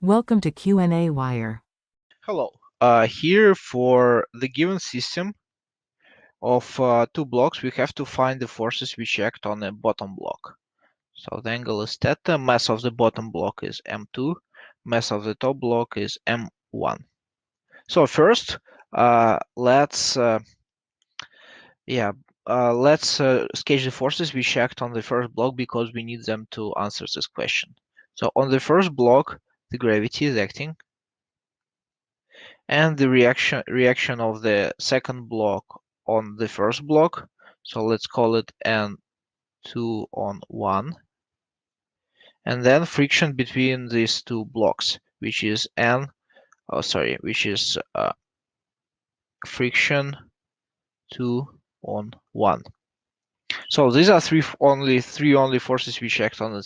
Welcome to qnawire. Hello. Here for the given system of two blocks, we have to find the forces which act on the bottom block. So the angle is theta, mass of the bottom block is m2, mass of the top block is m1. So first, let's sketch the forces which act on the first block because we need them to answer this question. So on the first block, the gravity is acting, and the reaction of the second block on the first block. So let's call it N2 on 1. And then friction between these two blocks, which is friction 2 on 1. So these are only three forces which act on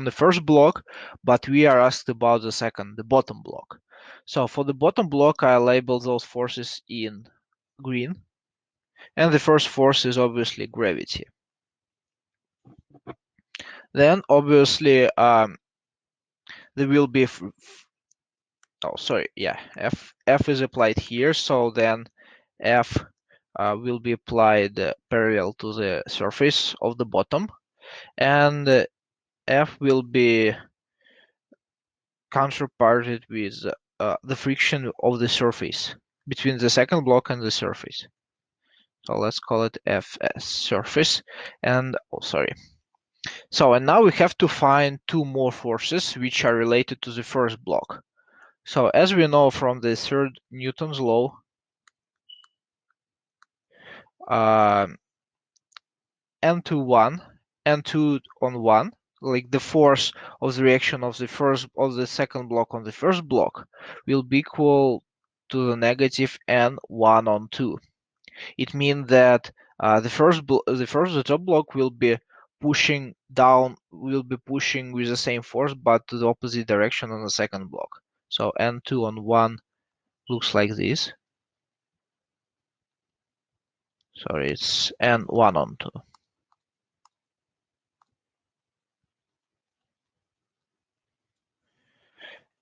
the first block, but we are asked about the bottom block. So for the bottom block, I label those forces in green, and the first force is obviously gravity. Then obviously there will be F is applied here, so then F will be applied parallel to the surface of the bottom, and F will be counterparted with the friction of the surface between the second block and the surface. So let's call it F as surface, and and now we have to find two more forces which are related to the first block. So as we know from the third Newton's law, N2 on 1, like the force of the reaction of the second block on the first block, will be equal to the negative N1 on 2. It means that the top block will be pushing with the same force, but to the opposite direction on the second block. So N2 on 1 looks like this. Sorry, it's N1 on 2.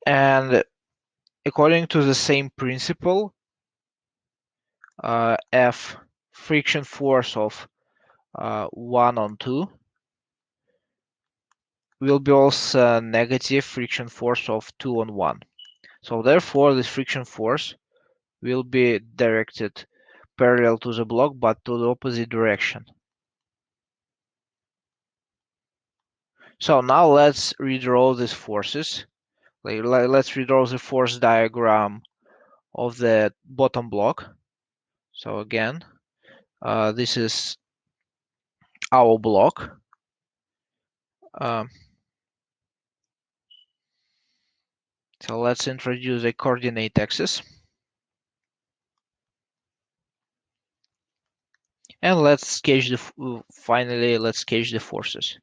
And according to the same principle, F friction force of 1 on 2 will be also negative friction force of 2 on 1. So therefore, this friction force will be directed parallel to the block but to the opposite direction. So now let's redraw these forces. Let's redraw the force diagram of the bottom block. So again, this is our block. So let's introduce a coordinate axis. And finally let's sketch the forces.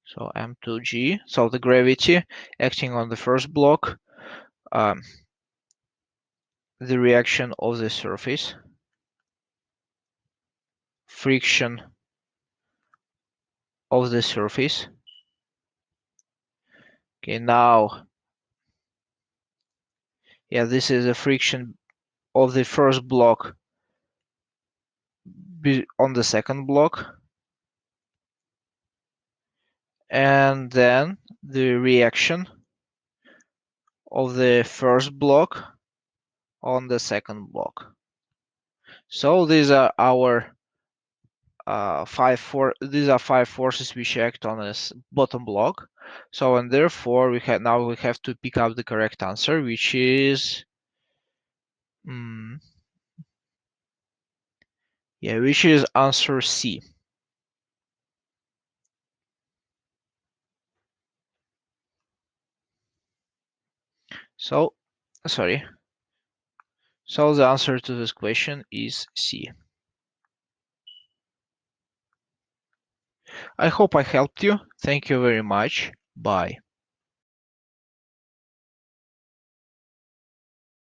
So M2G, so the gravity acting on the first block, the reaction of the surface, friction of the surface. Okay, now, this is the friction of the first block on the second block, and then the reaction of the first block on the second block. So these are our these are 5 forces which act on this bottom block. So and therefore we have to pick up the correct answer, which is answer C. So the answer to this question is C. I hope I helped you. Thank you very much. Bye.